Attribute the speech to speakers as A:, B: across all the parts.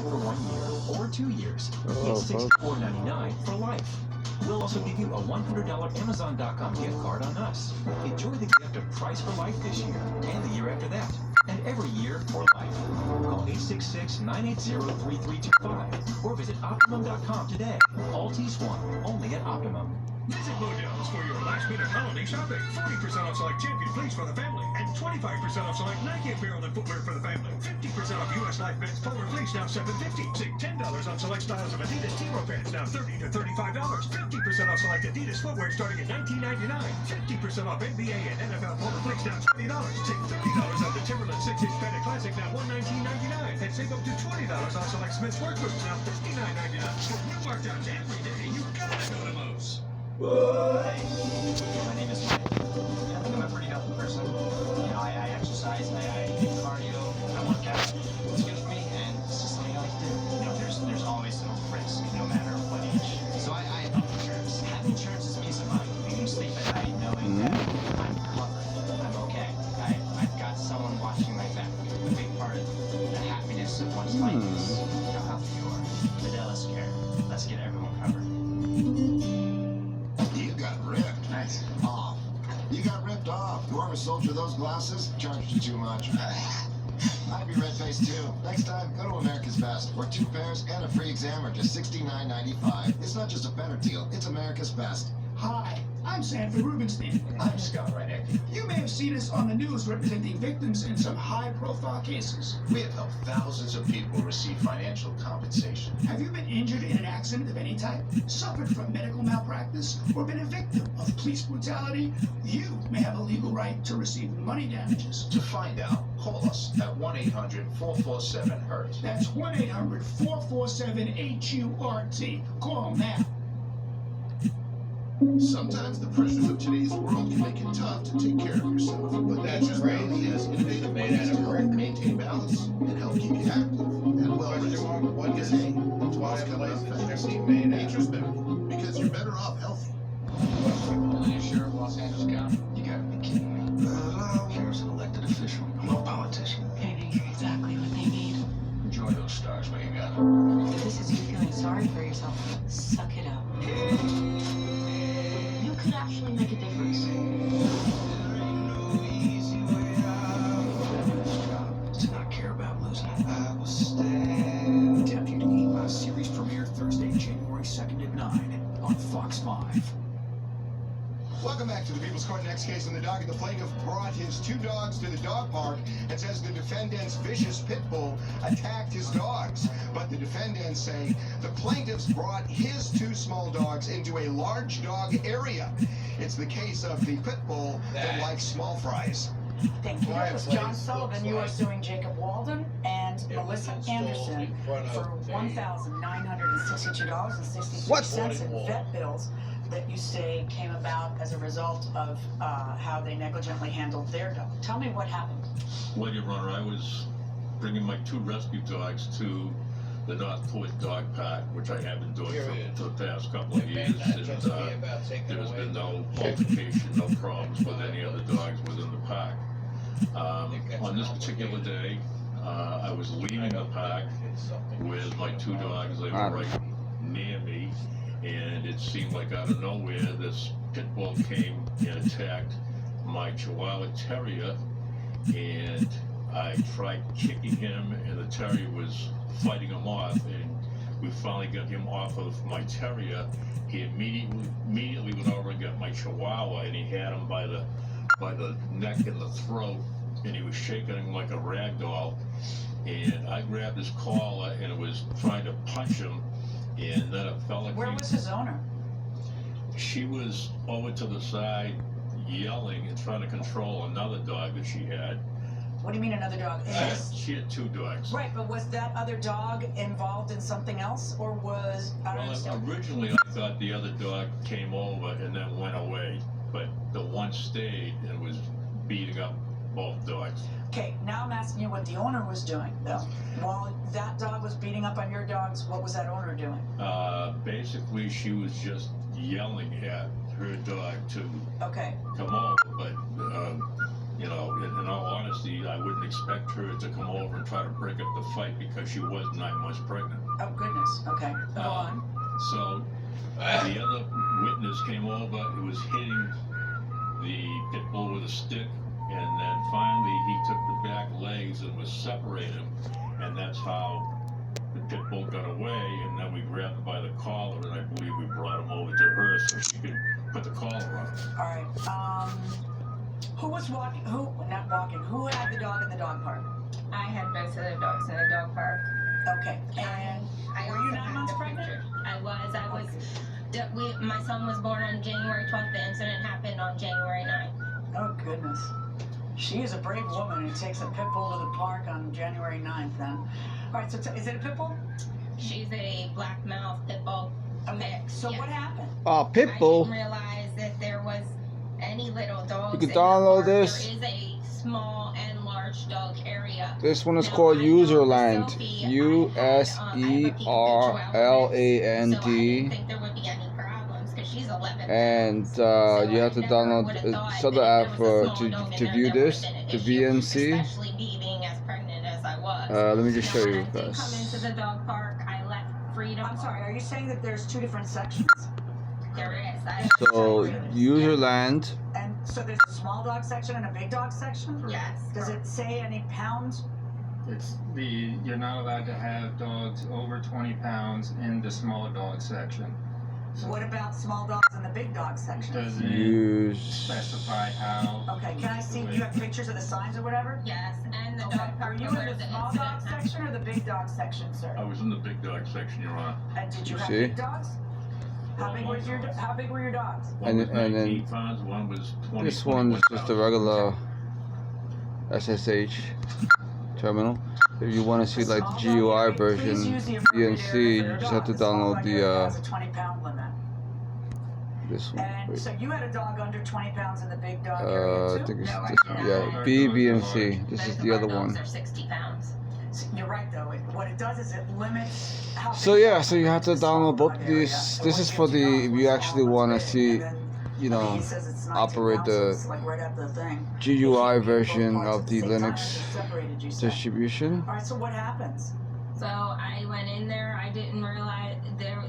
A: for 1 year or 2 years. It's $64.99 for life. We'll also give you a $100 Amazon.com gift card on us. Enjoy the gift of Price for Life this year and the year after that. And every year for life. Call 866-980-3325 or visit Optimum.com today. All T-Swan, only at Optimum.
B: Visit Modell's for your last-minute holiday shopping. 40% off select Champion Fleece for the family, and 25% off select Nike apparel and footwear for the family. 50% off U.S. Life Men's Polar Fleece, now $7.50. Save $10 on select styles of Adidas Tiro pants, now $30 to $35. 50% off select Adidas footwear starting at $19.99. 50% off NBA and NFL Polar Fleece, now $20. Save $30 on the Timberland 6-inch Panda Classic, now $119.99. And save up to $20 on select Smith's work boots, now $59.99. For new markdowns every day, you gotta go to Moe's.
C: My name is Mike. I think I'm a pretty healthy person. You know, I exercise, I do cardio, I work out. It's good for me, and it's just something I like to do. You know, there's always some risk, no matter what age. So I have insurance. Having insurance is peace of mind. You can sleep at night knowing that I'm covered. I'm okay. I've got someone watching my back. A big part of the happiness of one's life is how healthy you are. Fidelis Care. Let's get everyone covered.
D: Nice. Off. You got ripped off. Whoever sold you those glasses charged you too much. I'd be red-faced too. Next time, go to America's Best, where 2 pairs and a free exam are just $69.95. It's not just a better deal, it's America's Best.
E: Hi, I'm Sanford Rubenstein.
C: I'm Scott Reineck.
E: You may have seen us on the news representing victims in some high-profile cases.
F: We have helped thousands of people receive financial compensation.
E: Have you been injured in an accident of any type, suffered from medical malpractice, or been a victim of police brutality? You may have a legal right to receive money damages.
F: To find out, call us at 1-800-447-HURT.
E: That's 1-800-447-HURT. Call now.
F: Sometimes the pressures of today's world can make it tough to take care of yourself. But Nature's Bounty has innovative ways to help maintain balance and help keep you active and well rested. What is it? What's coming up fast? Nature's Bounty, because you're better off healthy.
C: Only a sheriff of Los Angeles County? You gotta be kidding me. Here's an elected official. I'm no politician.
G: Maybe you're exactly what they need.
C: Enjoy those stars when you got them.
G: If this is you feeling sorry for yourself, suck it up. You could actually make a difference.
A: To not care about losing. I will stand. Deputy E series premiere Thursday, January 2nd at 9 on Fox 5.
D: Welcome back to the People's Court. Next case on the docket. The plaintiff brought his 2 dogs to the dog park and says the defendant's vicious pit bull attacked his dogs. But the defendants say the plaintiffs brought his 2 small dogs into a large dog area. It's the case of the pit bull that likes small fries.
H: Thank you. That was John Sullivan. You are suing Jacob Walden and Melissa Anderson for $1,962.63 in vet bills that you say came about as a result of how they negligently handled their dog. Tell me what happened.
I: Well, Your Honor, I was bringing my 2 rescue dogs to the North Point Dog Park, which I have been doing for the past couple of years, and there has been no altercation, no problems with any other dogs within the park. On this particular day, I was leaving the park with my 2 dogs. They were right near me, and it seemed like out of nowhere this pit bull came and attacked my Chihuahua Terrier, and I tried kicking him, and the Terrier was fighting him off, and we finally got him off of my Terrier. He immediately went over and got my Chihuahua, and he had him by the neck and the throat, and he was shaking him like a rag doll. And I grabbed his collar and it was trying to punch him, and then it felt like
H: Where was his owner?
I: She was over to the side yelling and trying to control another dog that she had.
H: What do you mean another dog?
I: She had 2 dogs.
H: Right, but was that other dog involved in something else, or was...
I: Originally I thought the other dog came over and then went away, but the one stayed and was beating up both dogs.
H: Okay, now I'm asking you what the owner was doing, though. While that dog was beating up on your dogs, what was that owner doing?
I: Basically, she was just yelling at her dog to
H: come
I: over, but you know, in all honesty, I wouldn't expect her to come over and try to break up the fight because she was 9 months pregnant.
H: Oh, goodness. Okay. Go on.
I: So the other witness came over, he was hitting the pit bull with a stick, and then finally he took the back legs and was separating, and that's how the pit bull got away, and then we grabbed him by the collar, and I believe we brought him over to her so she could put the collar on.
H: All right. Who was walking? Not walking. Who had the dog in the dog park?
J: I had both of the dogs in the dog park.
H: Okay. And were you 9 months pregnant?
J: I was. My son was born on January 12th. The incident happened on January 9th.
H: Oh, goodness. She is a brave woman who takes a pit bull to the park on January 9th then. All right, so is it a pit bull?
J: She's a black mouth pit bull mix.
H: So
J: yes.
H: what happened?
K: Pit bull.
J: I didn't realize that there was any little dogs.
K: You can
J: in the
K: download
J: park.
K: this.
J: There is a small and large dog area.
K: This one is
J: Now,
K: called
J: I know
K: Userland.
J: the selfie,
K: Userland.
J: So I didn't think there would be any problems because she's 11.
K: And you have to download this other app to view this, the VNC.
J: Especially me being as pregnant as I was.
K: Let me just show you
J: When I did
K: guys.
J: come into the dog park, I left freedom.
H: I'm sorry, are you saying that there's two different sections?
J: There is.
K: So Userland.
H: And so there's a small dog section and a big dog section?
J: Yes.
H: Does it say any pounds?
L: You're not allowed to have dogs over 20 pounds in the small dog section.
H: What about small dogs in the big dog section?
L: Doesn't specify how.
H: Okay, can I see, you have pictures of the signs or whatever?
J: Yes, and the
H: Okay,
J: dog
H: are
J: park
H: you
J: where
H: in the
J: the
H: small
J: incident
H: dog
J: happened.
H: section or the big dog section, sir?
I: I was in the big dog section, Your Honor.
H: And did you have
K: See?
H: big dogs? How big were your dogs?
I: One was
K: And then
I: 19 pounds, one was 20.
K: This one is just a regular SSH terminal. If you want to see like the GUI version, VNC, you just have to download the
H: Has a 20-pound limit.
K: this one.
H: And
K: Wait.
H: so you had a dog under 20 pounds in the big dog area
K: I
H: too?
K: think it's
J: No, I
K: this,
J: don't.
K: yeah, bVNC. This is
J: Both
K: the
J: of
K: other
J: our
K: one.
J: dogs are 60 pounds.
H: So you're right though. What it does is it limits how big
K: So yeah,
H: the
K: so you have to
H: dog is in the small
K: download both
H: dog
K: of
H: area.
K: these.
H: So
K: This
H: what
K: is for
H: gets you
K: the
H: off
K: if
H: was
K: you
H: small,
K: actually
H: what's
K: want to
H: big,
K: see,
H: and then,
K: you
H: I mean,
K: know,
H: he says it's 19
K: operate
H: pounds, so
K: the
H: it's like right at the thing.
K: GUI
H: If you keep both
K: version
H: parts
K: of
H: at
K: the
H: same time,
K: Linux
H: it separated, you said.
K: distribution.
H: All right, so what happens?
J: So I went in there. I didn't realize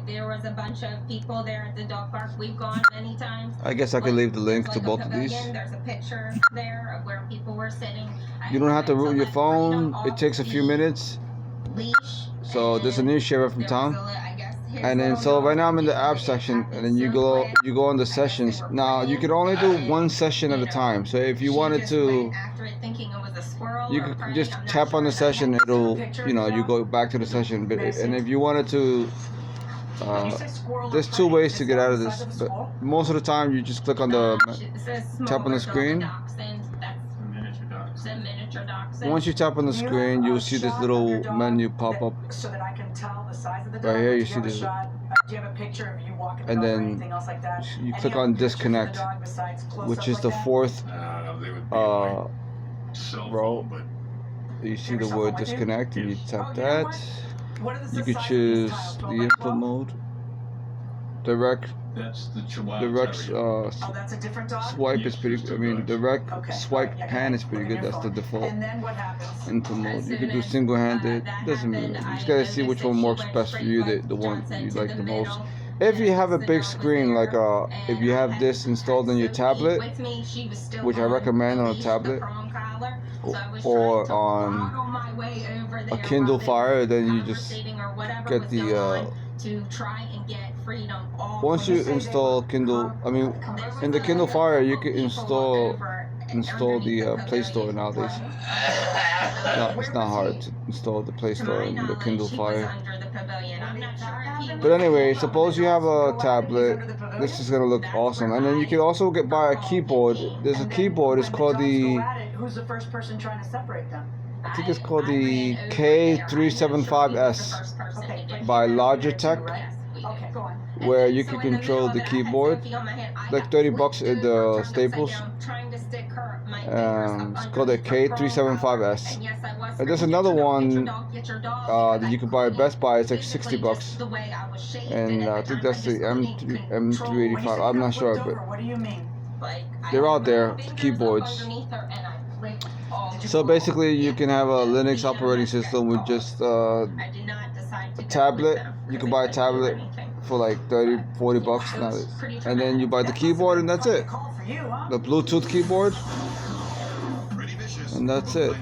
J: there was a bunch of people there at the dog park. We've gone many times.
K: I guess I could leave the link
J: There's
K: to
J: like
K: both
J: a
K: of these.
J: pavilion. There's a picture there of where people were sitting.
K: You don't have to root your
J: let
K: phone.
J: freedom
K: It takes a
J: off
K: few
J: the
K: minutes.
J: leash,
K: So there's a
J: and
K: new sheriff from
J: there
K: town.
J: was I guess his
K: And then
J: little
K: so right
J: dog
K: now I'm in the app
J: didn't
K: section,
J: happen
K: and then you
J: so
K: go
J: quick.
K: on the
J: I guess they
K: sessions.
J: were
K: Now you
J: playing,
K: could only do
J: and,
K: one session at a time. So if you
J: she
K: wanted
J: just
K: to,
J: went after it thinking it was a squirrel
K: you
J: or
K: could
J: prey.
K: just
J: I'm not
K: tap on the
J: sure.
K: session. It'll, you know, you go back to the session. But and if you wanted to,
H: You say squirrel or
K: there's
H: prey.
K: two ways
H: Is
K: to
H: it
K: get
H: on
K: out of
H: the
K: this.
H: size of a
K: But
H: squirrel?
K: most of the time you just click on the
J: It says
K: tap on the
J: smaller
K: screen.
J: dachshund. That's
L: Miniature dogs.
J: the miniature dachshund.
K: Once you tap on the
H: Do you
K: screen,
H: have a
K: you'll see this
H: shot of your
K: little
H: dog
K: menu pop up.
H: so that I can tell the size of the dog?
K: Right here,
H: Do
K: you
H: have
K: see
H: a
K: this.
H: shot? Do you have a picture of you walking the
K: And
H: dog or
K: then
H: anything else like that?
K: you
H: Any
K: click
H: other
K: on
H: pictures of the
K: disconnect,
H: dog besides close-up
K: which is
H: like
K: the
H: that?
K: fourth
I: They would be
K: uh,
I: my cell
K: row.
I: phone, but
K: You see
H: Your
K: the
H: cell
K: word
H: phone with you?
K: disconnect, and you
I: Yes.
K: tap
H: Oh, you know
K: that.
H: What are the
K: You could
H: size of these
K: choose
H: tiles?
K: the
H: 12 by
K: input
H: 12?
K: mode, direct,
I: that's the Chihuahua
K: direct
I: Terrier.
H: Oh, that's a different dog?
K: swipe is pretty. I mean, direct
H: Okay.
K: swipe
H: Alright, yeah,
K: pan
H: go
K: is
H: ahead.
K: pretty
H: Look
K: good.
H: at your
K: That's the
H: phone.
K: default
H: And then what happens?
K: input mode.
J: As
K: You can
J: soon
K: do
J: as,
K: single-handed.
J: that
K: Doesn't
J: happened,
K: matter. You just
J: I
K: gotta see
J: noticed
K: which
J: that
K: one
J: she
K: works
J: went
K: best for
J: straight
K: you,
J: like
K: the one
J: Johnson
K: you
J: to
K: like
J: the
K: the most.
J: middle,
K: If you
J: and
K: have a
J: the
K: big
J: dog was
K: screen, like
J: there,
K: if you
J: and I
K: have
J: had
K: this installed on your
J: Sophie
K: tablet,
J: with me. She was still
K: which I
J: on
K: recommend
J: the
K: on a
J: leash,
K: tablet,
J: the prong collar, so I was
K: or
J: trying to
K: on
J: throttle my way over
K: a
J: there
K: Kindle
J: while they
K: Fire,
J: were
K: then you just
J: conversating or whatever
K: get
J: was
K: the
J: going on to try and get freedom off.
K: once you install Kindle, I mean, in the Kindle Fire, you can install the Play Store nowadays. No, it's not hard to install the Play Store and the Kindle Fire. But anyway, suppose you have a tablet. This is gonna look awesome, and then you can also buy a keyboard. There's a keyboard. It's called the,
H: Who's the first person trying to separate them?
K: I think it's called the K375S by Logitech,
H: Okay, go on.
K: where you can control the keyboard. Like $30 at the Staples. It's called the K375S. And there's another one that you can buy at Best Buy. It's like $60, and I think that's the M385. I'm not sure, but
H: What do you mean?
K: they're out there, keyboards. So basically, you can have a Linux operating system with just
J: I did not decide to
K: a
J: go
K: tablet.
J: with
K: You can buy a tablet for like 30, 40 bucks now, and then you buy the keyboard, and that's it. The Bluetooth keyboard, and that's it.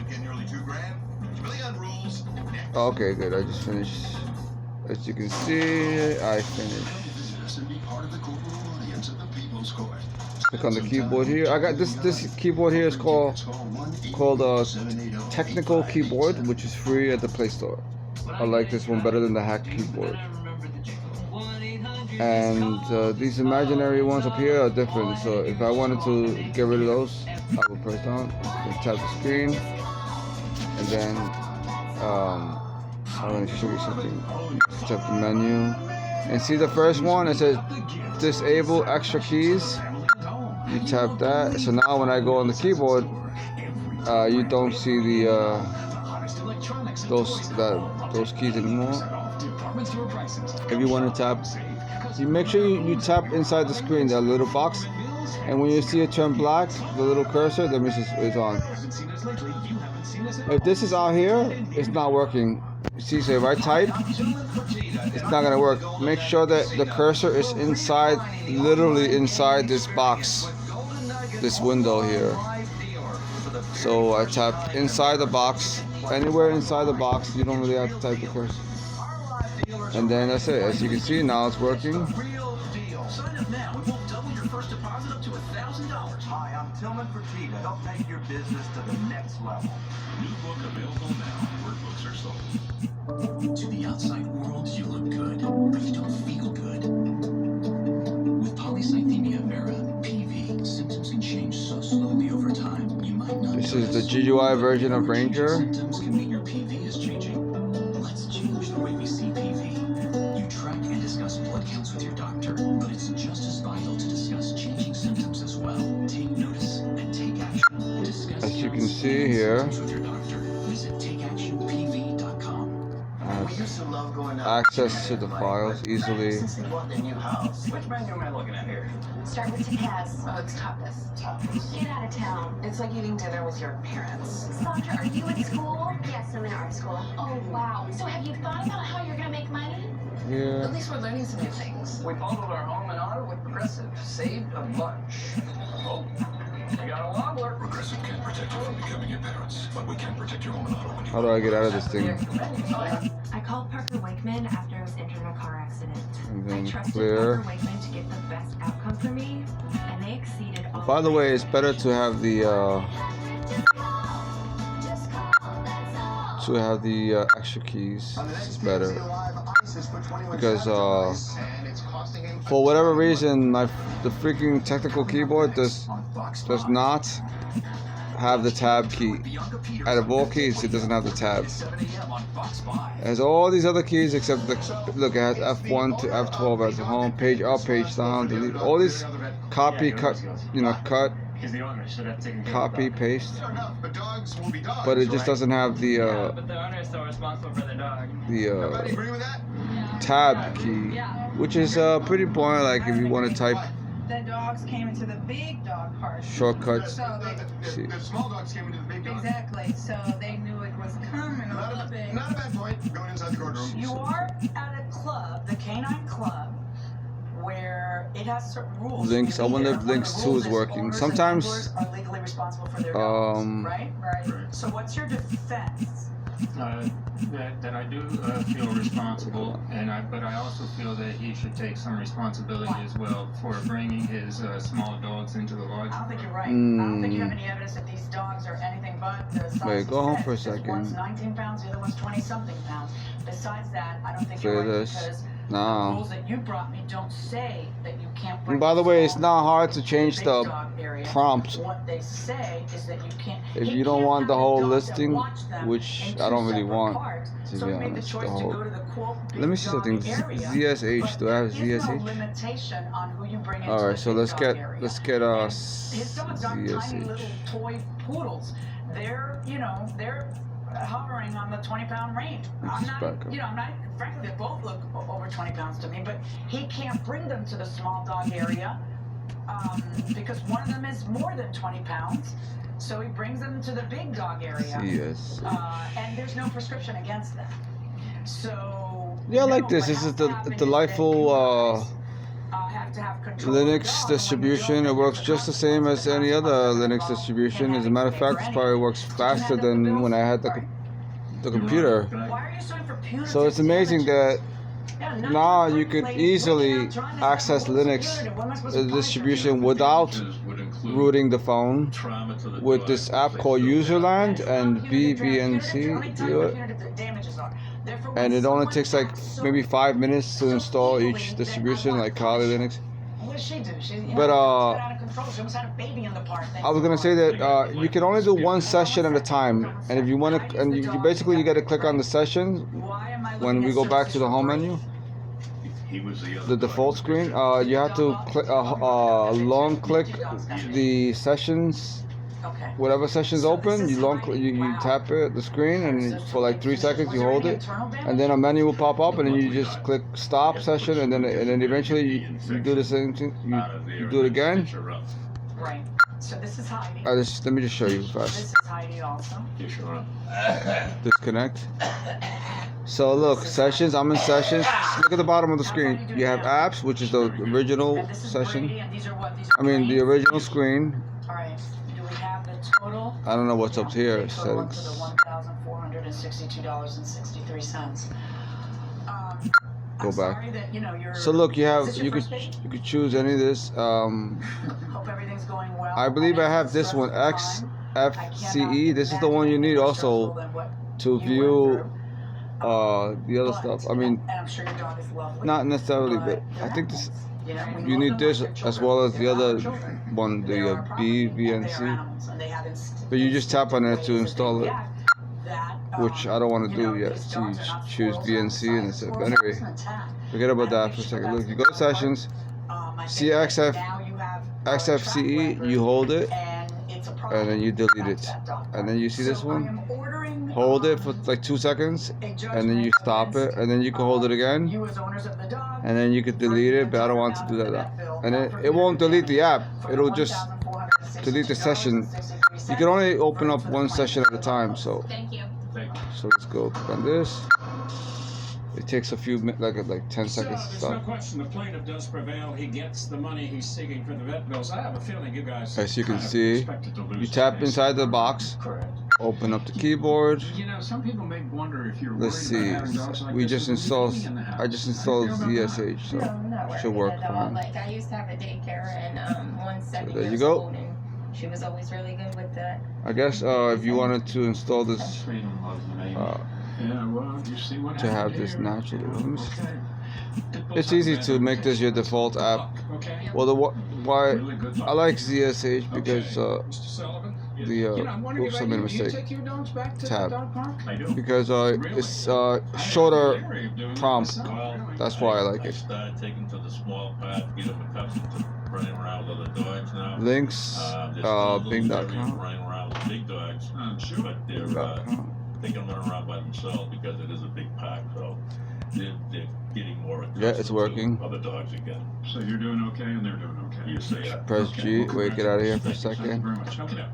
K: Okay, good. I just finished. As you can see, I finished. Click on the keyboard here. I got this keyboard here is called Technical Keyboard, which is free at the Play Store. I like this one better than the hack keyboard. And these imaginary ones up here are different. So if I wanted to get rid of those, I would press down and tap the screen, and then I'm going to show you something. Tap the menu, and see the first one. It says disable extra keys. You tap that. So now when I go on the keyboard, you don't see the those keys anymore. If you want to tap, you make sure you tap inside the screen, that little box, and when you see it turn black, the little cursor, that means it's on. If this is out here, it's not working. You see, so if I type, it's not gonna work. Make sure that the cursor is inside, literally inside this box, this window here. So I tap inside the box, anywhere inside the box. You don't really have to type the cursor. And then that's it. As you can see, now it's working.
B: Sign up now and we'll double your first deposit up to $1,000.
M: Hi, I'm Tillman Fertitta. Help take your business to the next level.
B: New book available now where books are sold.
E: To the outside world, you look good, but you don't feel good. With polycythemia vera, PV, symptoms can change so slowly over time, you might not
K: This is the GUI version of Ranger.
E: Symptoms can mean your PV is changing. Let's change the way we see PV. You track and discuss blood counts with your doctor, but it's just as vital to discuss changing symptoms as well. Take notice and take action. Discuss
K: As you can see here,
E: with your doctor. Visit takeactionpv.com.
M: We used to love going out.
K: access to the files easily.
M: Since they bought their new house. Which menu am I looking at here?
G: Start with tapas.
N: Oh, it's tapas.
G: Get out of town.
N: It's like eating dinner with your parents.
G: Sandra, are you in school?
N: Yes, I'm in art school.
G: Oh, wow. So have you thought about how you're going to make money?
K: Yeah.
N: At least we're learning some new things.
M: We bundled our home and auto with Progressive. Saved a bunch. Oh, we got a wobbler.
B: Progressive can't protect you from becoming your parents, but we can protect your home and auto when you...
K: How do I get out of this thing?
O: I called Parker Wakeman after I was injured in a car accident.
K: And
O: I
K: then
O: trusted
K: clear.
O: Parker Wakeman to get the best outcome for me, and they exceeded all.
K: By the way, it's better to have the extra keys. It's better because for whatever reason, the freaking technical keyboard does not have the tab key. Out of all keys, it doesn't have the tab. It has all these other keys except the look. It has F1 to F12 as a home, page up, page down, delete. All these copy, cut, cut, copy, paste. But it just doesn't have the
C: But the owner is still responsible for the dog.
K: tab key, which is pretty boring. Like if you want to type
H: The dogs came into the big dog park.
K: shortcuts.
H: So they,
D: The small dogs came into the big dogs.
H: exactly. So they knew it was coming a little bit.
D: Not a bad point. Going inside the courtroom.
H: You are at a club, the Canine Club, where it has certain rules.
K: Links. I wonder if Links 2 is working. Sometimes
H: are legally responsible for their dogs, right?
L: Right.
H: So what's your defense?
L: That I do feel responsible, but I also feel that he should take some responsibility as well for bringing his small dogs into the lodge.
H: I don't think you're right. I don't think you have any evidence that these dogs are anything but the size.
K: Wait, go home for a
H: This
K: second.
H: one's 19 pounds, the other one's 20-something pounds. Besides that, I don't think
K: Clear
H: you're right
K: this.
H: because the
K: No.
H: rules that you brought me don't say that you can't bring
K: And by the way, it's
H: dog
K: not hard to change
H: big
K: the
H: dog area.
K: prompt
H: What they say is that you can't.
K: if
H: he
K: you don't
H: can't
K: want
H: have
K: the whole
H: dogs that
K: listing,
H: watch them
K: which
H: in
K: I don't
H: two
K: really
H: separate
K: want,
H: parts.
K: to
H: So
K: be
H: he made the
K: honest.
H: choice
K: The
H: to
K: whole.
H: go to the quote
K: Let me see
H: big
K: something.
H: dog area,
K: ZSH.
H: but
K: Do I have
H: there is no
K: ZSH?
H: limitation on who you bring into
K: All
H: the
K: right, so
H: big
K: let's
H: dog
K: get
H: area.
K: let's get
H: His dogs aren't tiny little
K: ZSH.
H: toy poodles. They're, they're hovering on the 20-pound range.
K: Let's back up.
H: I'm not, frankly, they both look over 20 pounds to me, but he can't bring them to the small dog area because one of them is more than 20 pounds. So he brings them to the big dog area.
K: Yes.
H: And there's no prescription against that. So
K: yeah, I like this. This is the delightful
H: have to have control
K: Linux distribution. It works just the same as any other Linux distribution. As a matter of fact, it probably works faster than when I had the computer.
H: Why are you suing for punitive
K: So it's amazing that now you could easily access Linux distribution without rooting the phone with this app called Userland and bVNC Viewer. And it only takes like maybe 5 minutes to install each distribution, like Kali Linux. But I was gonna say that you can only do one session at a time, and if you want to, and you basically you got to click on the session when we go back to the home menu, the default screen. You have to click long click the sessions. Whatever session's open, you tap it the screen, and for like 3 seconds you hold it, and then a menu will pop up, and then you just click stop session, and then eventually you do the same thing. You do it again.
H: Right. So this is Heidi.
K: Let me just show you fast.
H: This is Heidi also.
K: Disconnect. So look, sessions. I'm in sessions. Look at the bottom of the screen. You have apps, which is the original session. I mean the original screen.
H: All right. Total,
K: I don't know what's up here. Settings.
H: $1,462.63.
K: Go back. So look, you could choose any of this.
H: Hope everything's going well.
K: I believe I have this one, XFCE. This is the one you need also to view the other stuff. I mean, not necessarily, but I think this. You need this as well as the other one, the bVNC. But you just tap on it to install it, which I don't want to do yet. So you choose VNC and that's it. But anyway, forget about that for a second. Look, you go to sessions, see XFCE, you hold it, and then you delete it. And then you see this one, hold it for like 2 seconds, and then you stop it, and then you can hold it again, and then you can delete it, but I don't want to do that. And it won't delete the app, it'll just delete the session. You can only open up one session at a time, so let's go click on this. It takes a few minutes, like 10 seconds to
B: There's
K: stop.
B: no question the plaintiff does prevail. He gets the money he's seeking for the vet bills. I have a feeling you guys.
K: As you can see, you tap inside the box, open up the keyboard.
P: You know, some people may wonder if you're
K: Let's see. We just installed. I just installed ZSH, so it should work fine.
Q: Like I used to have a daycare, and one 7
K: So there you
Q: years
K: go.
Q: old, and she was always really good with that.
K: I guess if you wanted to install this,
P: yeah, well, you see what
K: to have this naturally, it's easy to make this your default app. Well, why I like ZSH because oops, I made a mistake. Tab. Because it's shorter prompt. That's why I like it.
I: Started taking to the small path, get them accustomed to running around with other dogs now.
K: Links, Bing.com.
I: Running around with big dogs, but they're they can run around by themselves because it is a big pack. So they're getting more accustomed
K: Yeah, it's working.
I: to other dogs again.
P: So you're doing okay, and they're doing okay.
I: You say that.
K: Press G. Wait, get out of here for a
P: Thank you
K: second.
P: very much. Okay.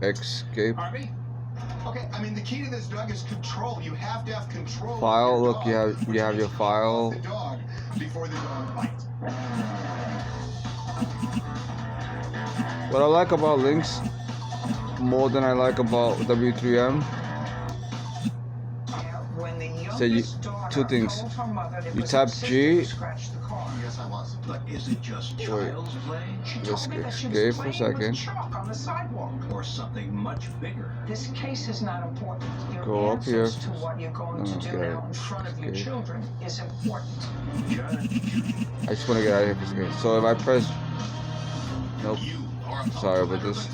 K: Escape.
D: Okay, I mean the key to this dog is control. You have to have control.
K: File.
D: of your
K: Look, you
D: dog.
K: have your file.
D: The dog before the dog bites.
K: What I like about links more than I like about W3M. So two things. You tap G.
F: But is it just
K: Wait.
F: child's play?
K: Let's escape for a second.
M: On the sidewalk.
F: Or something much bigger?
M: This case is not important. Your
K: Go up here.
M: answers to what you're going to do
K: Okay.
M: now in front of your
K: Okay.
M: children is important.
K: I just want to get out of here for a second. So if I press, nope. Sorry about this.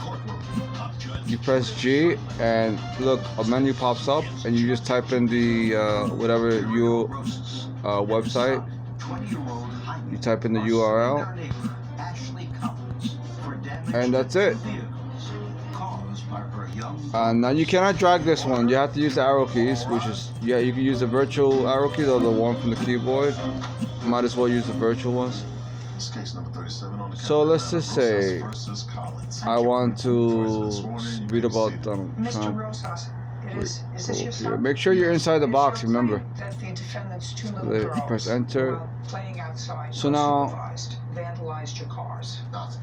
K: You press G and look, a menu pops up, and you just type in the whatever your website. You type in the URL, and that's it. Now you cannot drag this one. You have to use the arrow keys, which is you can use the virtual arrow keys or the one from the keyboard. Might as well use the virtual ones.
F: It's case number 37 on the
K: So let's just say
F: versus Collins.
K: I want to read about
H: Mr.
K: Trump.
H: Rosas, is this
K: Go
H: your
K: here.
H: son?
K: Make sure you're inside the box, remember.
H: That the defendant's two little
K: Let-
H: girls,
K: press enter.
H: while playing outside,
K: So now
H: unsupervised, vandalized your cars.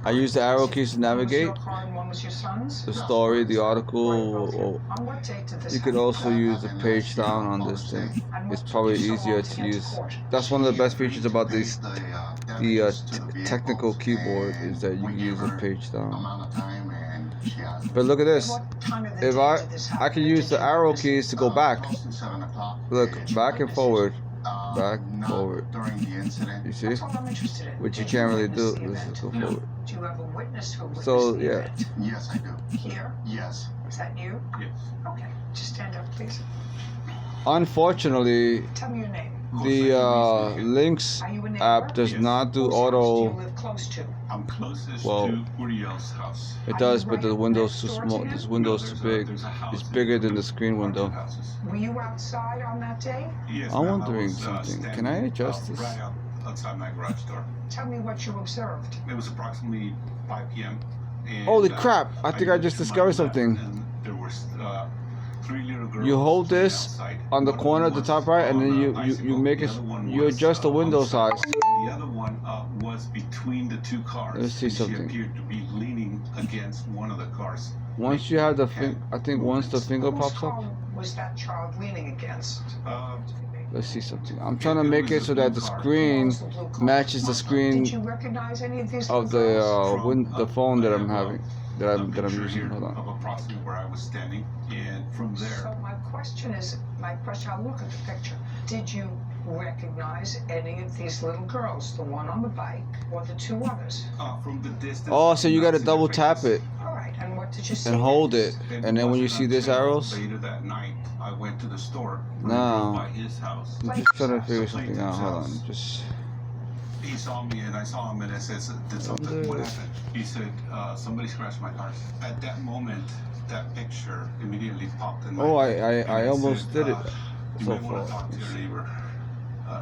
K: I use the arrow keys to navigate.
H: One was your car and one was your son's?
K: The story, the article.
H: On what date did this
K: You could
H: happen?
K: also use the page down on this thing. It's probably easier to use. That's one of the best features about these, the technical keyboard, is that you can use the page down. But look at this. If I can use the arrow keys to go back. Look, back and forward. Back, forward. You see? Which you can't really do. This is go forward.
H: Do you have a witness who witnessed
K: So
H: the
K: yeah.
H: event?
F: Yes, I do.
H: Here?
F: Yes.
H: Is that you?
I: Yes.
H: Okay, just stand up, please.
K: Unfortunately,
H: Tell me your name.
K: the Links
H: Are you a neighbor?
K: app does not do
H: Whose house do you
K: auto.
H: live close to?
I: I'm closest
K: Well,
I: to Uriel's house.
K: It does, but the window's too small. This window's too big. It's bigger than the screen window.
H: Were you outside on that day?
I: Yes,
K: I'm
I: ma'am, I
K: wondering
I: was,
K: something.
I: standing,
K: Can I adjust this?
I: Right outside my garage door.
H: Tell me what you observed.
I: It was approximately 5 p.m. And,
K: Holy crap! I think I
I: looked
K: just
I: to my
K: discovered
I: left,
K: something.
I: and there was 3 little girls.
K: You hold
I: standing
K: this
I: outside.
K: on the
I: One of
K: corner
I: them
K: at the
I: was
K: top right, and then
I: on
K: you
I: a bicycle.
K: make
I: The
K: it.
I: other one
K: You
I: was,
K: adjust the
I: on
K: window
I: side.
K: size.
I: The other one was between the 2 cars.
K: Let's see
I: and
K: something.
I: She appeared to be leaning against one of the cars.
K: Once you have the I think once the finger
H: Whose
K: pops up.
H: car was that child leaning against?
K: Let's see something. I'm trying to make it so that the screen matches the screen
H: Did you recognize any of these
K: of
H: little girls?
K: the phone that I'm having, that I'm
I: Picture
K: using.
I: here
K: Hold on.
I: of approximately where I was standing, and from there.
H: So my question, I'll look at the picture. Did you recognize any of these little girls, the one on the bike or the 2 others?
I: From the distance.
K: Oh, so you
I: I
K: gotta
I: could not
K: double
I: see their
K: tap it
I: faces.
H: All right, and what did you see?
K: and hold it,
I: It
K: and then when you
I: wasn't
K: see these
I: until
K: arrows.
I: later that night, I went to the store. and
K: No.
I: drove by his house.
K: I'm just trying to figure something out. Hold on, just.
I: He saw me and I saw him and I said, "Did something? What happened?" He said, "Somebody scratched my car." At that moment, that picture immediately popped in my
K: Oh,
I: head.
K: I
I: And
K: almost
I: said,
K: did it
I: You
K: so
I: may want
K: far.
I: to talk to your neighbor.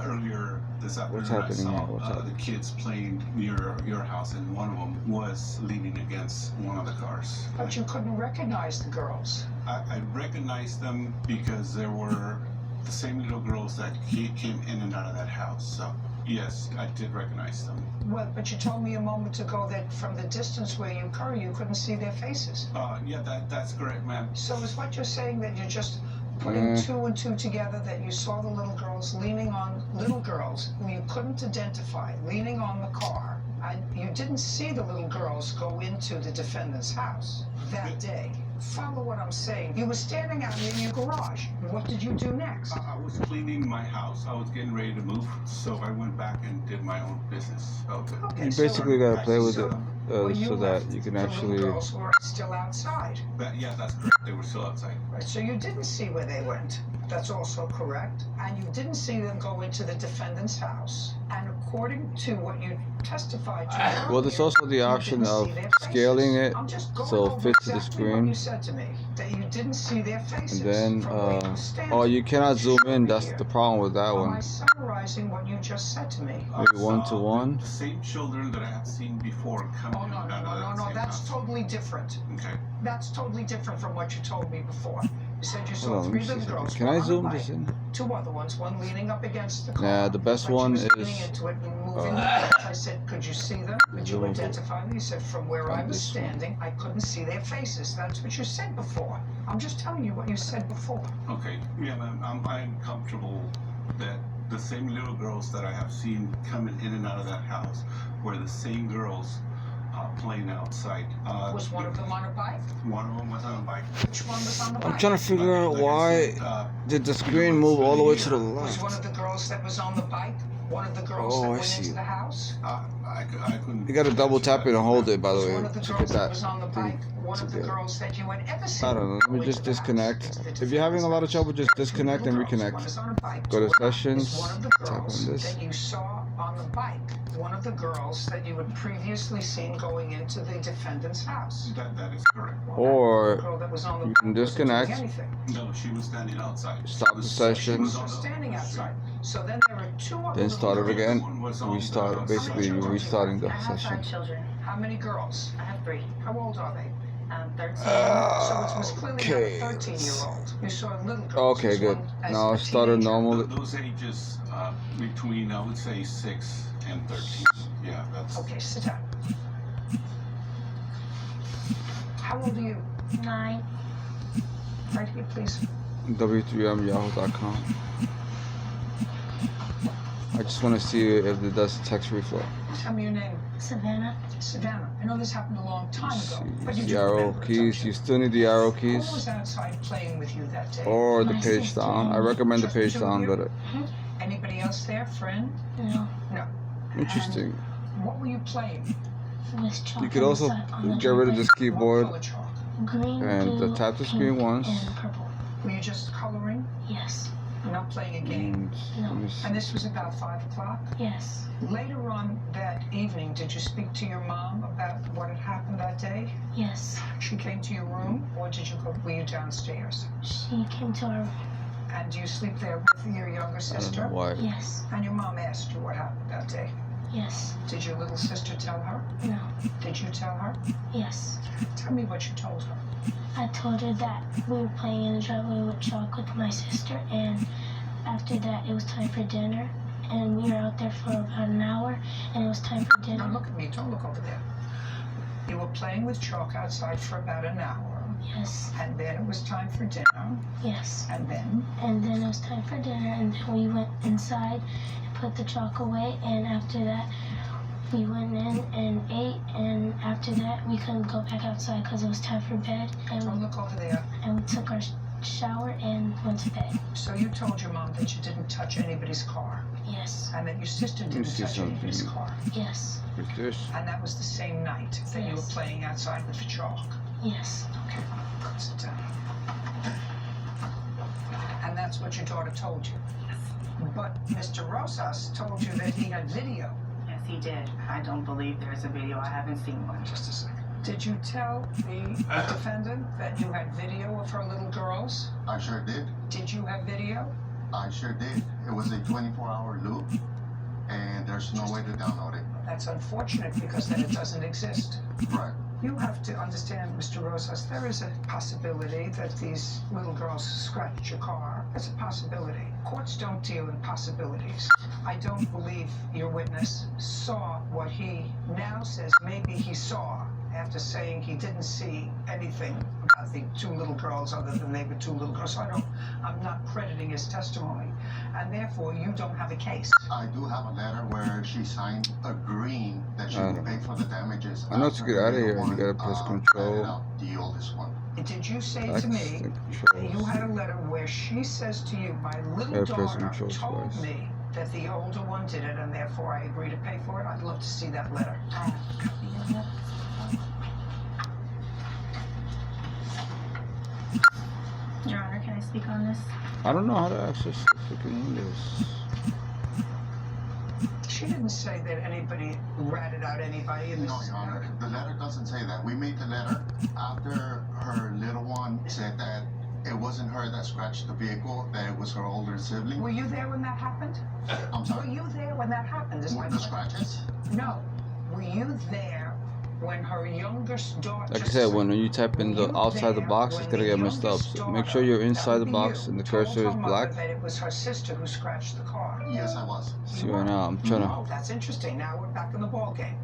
I: Earlier this afternoon,
K: What's
I: I
K: happening
I: saw
K: here? What's
I: the
K: happening?
I: kids playing near your house, and one of them was leaning against one of the cars.
H: But you couldn't recognize the girls.
I: I recognized them because there were the same little girls that came in and out of that house. So yes, I did recognize them.
H: Well, but you told me a moment ago that from the distance where you were, you couldn't see their faces.
I: Yeah, that's correct, ma'am.
H: So is what you're saying that you're just putting 2 and 2 together, that you saw the little girls leaning on little girls who you couldn't identify, leaning on the car, and you didn't see the little girls go into the defendant's house that day? Follow what I'm saying. You were standing out in your garage. What did you do next?
I: I was cleaning my house. I was getting ready to move, so I went back and did my own business. Okay.
K: You basically gotta play with it
H: When you
K: so that
H: left,
K: you can
H: the
K: actually.
H: little girls were still outside.
I: Yeah, that's correct. They were still outside.
H: Right, so you didn't see where they went. That's also correct. And you didn't see them go into the defendant's house. And according to what you testified to,
K: Well, there's also the option of scaling it so it fits to the
H: what
K: screen.
H: you said to me, that you didn't see their faces.
K: And then,
H: from where you were standing.
K: oh, you cannot zoom in. That's the problem with that
H: Am I
K: one.
H: summarizing what you just said to me?
K: Maybe 1-to-1.
I: The same children that I had seen before coming in and out of that same
H: That's
I: house.
H: totally different.
I: Okay.
H: That's totally different from what you told me before. You said you
K: Hold
H: saw
K: on, let
H: 3
K: me see
H: little
K: something.
H: girls.
K: Can
H: one
K: I
H: on a
K: zoom
H: bike,
K: this in?
H: 2 other ones, one leaning up against the car.
K: Nah, the best
H: but
K: one
H: you was leaning
K: is.
H: into it and moving. I said, could you see them? Could you
K: zoomable.
H: identify them? You said, from where I was
K: this one.
H: standing, I couldn't see their faces. That's what you said before. I'm just telling you what you said before.
I: Okay. Yeah, ma'am. I'm comfortable that the same little girls that I have seen coming in and out of that house were the same girls playing outside.
H: Was one of them on a bike?
I: One of them was on a bike.
H: Which one was on the bike?
K: I'm trying to figure out
I: Like I
K: why
I: said,
K: did the screen move all the way to the
H: Was
K: left.
H: one of the girls that was on the bike one of the girls
K: Oh,
H: that
K: I
H: went
K: see.
H: into the house?
I: I couldn't.
K: You gotta double tap it and hold it, by the
H: Was
K: way,
H: one of the
K: to get
H: girls that
K: that
H: was on the bike
K: thing
H: one of the
K: together.
H: girls that you had ever seen?
K: I don't know. Let me just disconnect. If you're having a lot of trouble, just disconnect and reconnect. Go to sessions, tap on this.
H: That you saw on the bike one of the girls that you had previously seen going into the defendant's house.
F: That is correct.
K: Or
H: The girl that was on the
K: you
H: bike
K: can
H: wasn't doing
K: disconnect,
H: anything.
F: No, she was standing outside.
K: stop the session,
H: She was standing outside. So then there are two other
K: then start it
H: little
K: again.
H: girls.
K: Restart. Basically, you're restarting the
N: I have
K: session.
N: 5 children.
H: How many girls?
N: I have 3.
H: How old are they?
N: 13.
H: So it was clearly
K: Okay.
H: not a 13-year-old. You saw little girls.
K: Okay,
H: This
K: good.
H: one as
K: Now
H: a
K: start it
H: teenager.
K: normally.
F: Those ages between, I would say, 6 and 13. Yeah, that's.
H: Okay, sit down. How old are you?
J: 9.
H: Right here, please.
K: w3myahoo.com. I just want to see if it does text reflow.
H: Tell me your name.
J: Savannah.
H: Savannah. I know this happened a long time ago, but you
K: The
H: do
K: arrow
H: remember it, don't
K: keys.
H: you?
K: You still need the arrow
H: Who
K: keys
H: was outside playing with you that day?
K: or the
J: My
K: page
J: sister.
K: down. I recommend the
H: Just the
K: page
H: two of
K: down
H: you?
K: better.
H: Anybody else there? Friend?
J: No.
H: No.
K: Interesting.
H: And what were you playing?
J: With chalk
K: You could also get rid of this
H: What
K: keyboard
H: color chalk?
J: green,
K: and
J: blue,
K: tap the screen
J: pink,
K: once.
J: and purple.
H: Were you just coloring?
J: Yes.
H: Not playing a game?
K: And
J: No.
K: let me see.
H: And this was about 5 o'clock?
J: Yes.
H: Later on that evening, did you speak to your mom about what had happened that day?
J: Yes.
H: She came to your room, or were you downstairs?
J: She came to our.
H: And do you sleep there with your younger
K: I don't know
H: sister?
K: why.
J: Yes.
H: And your mom asked you what happened that day.
J: Yes.
H: Did your little sister tell her?
J: No.
H: Did you tell her?
J: Yes.
H: Tell me what you told her.
J: I told her that we were playing in the driveway with chalk with my sister, and after that it was time for dinner, and we were out there for about an hour, and it was time for
H: Now
J: dinner.
H: look at me, don't look over there. You were playing with chalk outside for about an hour,
J: Yes.
H: and then it was time for dinner,
J: Yes.
H: and then
J: And then it was time for dinner, and then we went inside and put the chalk away, and after that we went in and ate, and after that we couldn't go back outside because it was time for bed,
H: don't look over there.
J: and we took our shower and went to bed.
H: So you told your mom that you didn't touch anybody's car,
J: Yes.
H: and that your sister didn't
K: see
H: touch anybody's
K: something.
H: car,
J: Yes.
K: With this.
H: and that was the same night that you were
J: Yes.
H: playing outside with the chalk.
J: Yes.
H: Okay, sit down. And that's what your daughter told you. But Mr. Rosas told you that he had video.
N: Yes, he did. I don't believe there's a video. I haven't seen one.
H: Just a second. Did you tell the defendant that you had video of her little girls?
F: I sure did.
H: Did you have video?
F: I sure did. It was a 24-hour loop, and there's no way to download it.
H: That's unfortunate because then it doesn't exist.
F: Right.
H: You have to understand, Mr. Rosas, there is a possibility that these little girls scratched your car. It's a possibility. Courts don't deal in possibilities. I don't believe your witness saw what he now says maybe he saw after saying he didn't see anything about the two little girls other than they were two little girls. So I'm not crediting his testimony. And therefore, you don't have a case.
F: I do have a letter where she signed agreeing that she would pay for the damages.
K: I know to get out of here, you gotta press control.
F: The oldest one.
H: Did you say
K: X
H: to me
K: and
H: that you
K: controls.
H: had a letter where she says to you, my little
K: Gotta press
H: daughter
K: control
H: told
K: twice.
H: me that the older one did it and therefore I agree to pay for it? I'd love to see that letter.
J: Your Honor, can I speak on this?
K: I don't know how to access the freaking windows.
H: She didn't say that anybody ratted out anybody in this.
F: No, Your Honor. The letter doesn't say that. We made the letter after her little one said that it wasn't her that scratched the vehicle, that it was her older sibling.
H: Were you there when that happened?
F: I'm sorry?
H: Were you there when that happened? Is my
F: The
H: question.
F: scratches?
H: No. Were you there when her youngest daughter?
K: Like I said, when you type in the outside the box, it's gonna get messed up. So make sure you're inside the box and the cursor is black.
H: That it was her sister who scratched the car.
F: Yes, I was.
K: See right now, I'm trying to.
H: Oh, that's interesting. Now we're back in the ball game,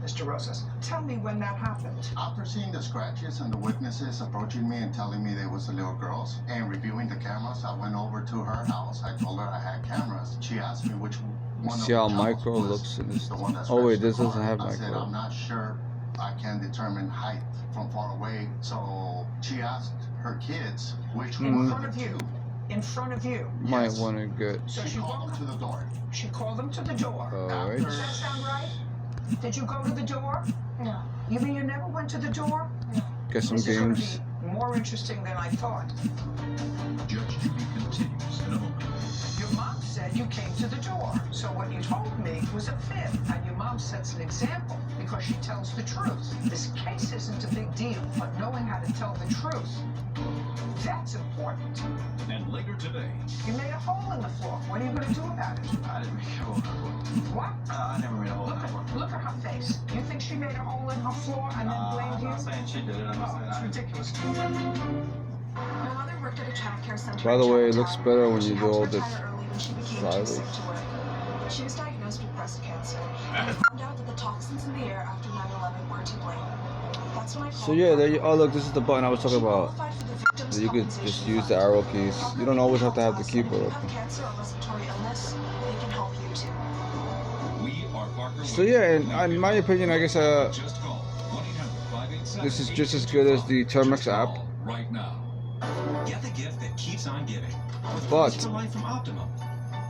H: Mr. Rosas. Tell me when that happened.
F: After seeing the scratches and the witnesses approaching me and telling me they was the little girls and reviewing the cameras, I went over to her house. I told her I had cameras. She asked me which one
K: See
F: of
K: how
F: the
K: micro
F: girls was
K: looks in this.
F: the one that
K: Oh wait,
F: scratched the
K: this doesn't
F: car.
K: have
F: I said,
K: micro.
F: I'm not sure I can determine height from far away. So she asked her kids which
H: In
F: one
H: front
F: of
H: of
F: the
H: you.
F: two.
H: In front of you.
K: Might
F: Yes.
K: want to get.
H: So
F: She called them to the door.
H: She called them to the door.
K: Alright.
H: Does that sound right? Did you go to the door?
J: No.
H: You mean you never went to the door?
K: Get some
H: This is going to
K: games.
H: be more interesting than I thought.
E: Judge Judy continues in a moment.
H: Your mom said you came to the door. So what you told me was a fib, and your mom sets an example because she tells the truth. This case isn't a big deal, but knowing how to tell the truth, that's important.
B: And later today,
H: You made a hole in the floor. What are you going to do about it?
C: I didn't make a hole in her floor.
H: What?
C: I never made a hole in her floor.
H: Look at her face. You think she made a hole in her floor and then blamed
C: I'm
H: you?
C: not saying she did it. I'm
H: Oh,
C: just saying
H: it's
C: I didn't.
H: ridiculous.
O: My mother worked at a child care center.
K: By the
O: in
K: way, it looks
O: Chinatown.
K: better when
O: She
K: you
O: had
K: do
O: to
K: all this
O: retire early when she became too
K: sideways.
O: sick to work. She was diagnosed with breast cancer. And we found out that the toxins in the air after 9/11 were to blame. That's when I called.
K: So yeah, there you. Oh look, this is the button I was talking
O: She
K: about.
O: qualified for the victims'
K: So you could
O: compensation
K: just use
O: fund.
K: the arrow keys. You don't always have to have the
O: If
K: keyboard
O: you
K: open.
O: have cancer or respiratory illness, they can help you too.
B: we are Parker.
K: So yeah, in my opinion, I guess
B: Just call 1-800-587.
K: this is just as good as the Termex app.
B: Right now.
A: Get the gift that keeps on giving. With
K: But
A: Price for Life from Optimum.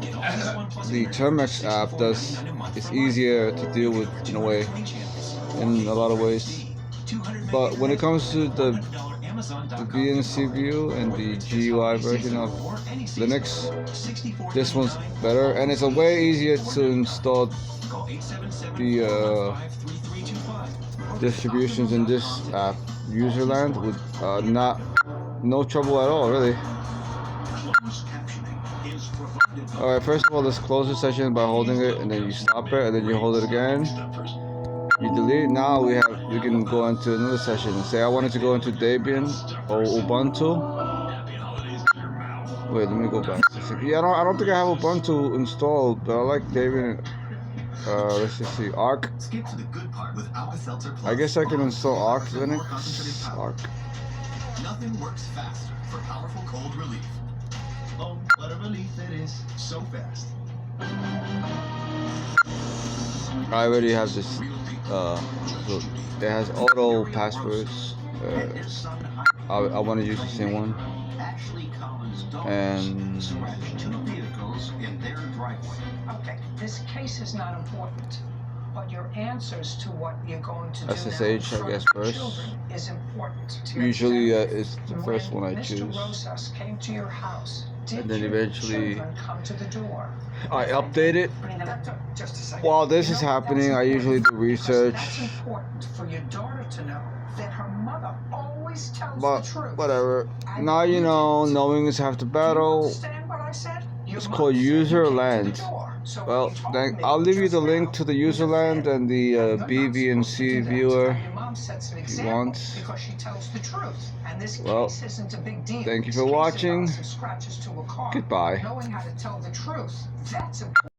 A: Get all this one plus
K: The Termex app does it's easier to deal with in a way, in a lot of ways. But when it comes to the VNC Viewer and the GUI version of Linux, this one's better, and it's a way easier to install the distributions in this app, Userland, with no trouble at all, really. Alright, first of all, let's close the session by holding it, and then you stop it, and then you hold it again. You delete. Now we can go into another session and say I wanted to go into Debian or Ubuntu. Wait, let me go back. Yeah, I don't think I have Ubuntu installed, but I like Debian. Let's just see, Arc.
E: Skip to the good part with Alka-Seltzer Plus.
K: I guess I can install Arc
E: More
K: Linux.
E: concentrated power.
K: Arc.
E: Nothing works faster for powerful cold relief. Oh, what a relief it is. So fast.
K: I already have this. So it has auto passwords. I want to use the same one. And
H: Okay, this case is not important, but your answers to what you're going to do
K: SSH,
H: now in
K: I
H: front
K: guess,
H: of your
K: first.
H: children is important.
K: Usually it's the first
H: When
K: one I
H: Mr.
K: choose.
H: Rosas came to your house, did
K: And then
H: your
K: eventually
H: children come to the door?
K: I update it.
H: Just a second.
K: While this
H: You
K: is
H: know,
K: happening,
H: that's
K: I usually do
H: important because
K: research.
H: That's important for your daughter to know that her mother always tells
K: But
H: the truth.
K: whatever. Now you know, knowing is half the battle.
H: Understand what I said? Your
K: It's
H: mom
K: called
H: said you came to the
K: Userland.
H: door. So when
K: Well,
H: you told
K: then
H: me
K: I'll leave you the
H: just
K: link
H: now,
K: to the
H: it was a
K: Userland
H: fib.
K: and the
H: You're not
K: bVNC
H: supposed to do that.
K: Viewer.
H: And your mom sets an
K: If you
H: example
K: want.
H: because she tells the truth. And this
K: Well,
H: case isn't a big deal.
K: thank you
H: This
K: for
H: case
K: watching.
H: involves some scratches to a car.
K: Goodbye.
H: Knowing how to tell the truth, that's important.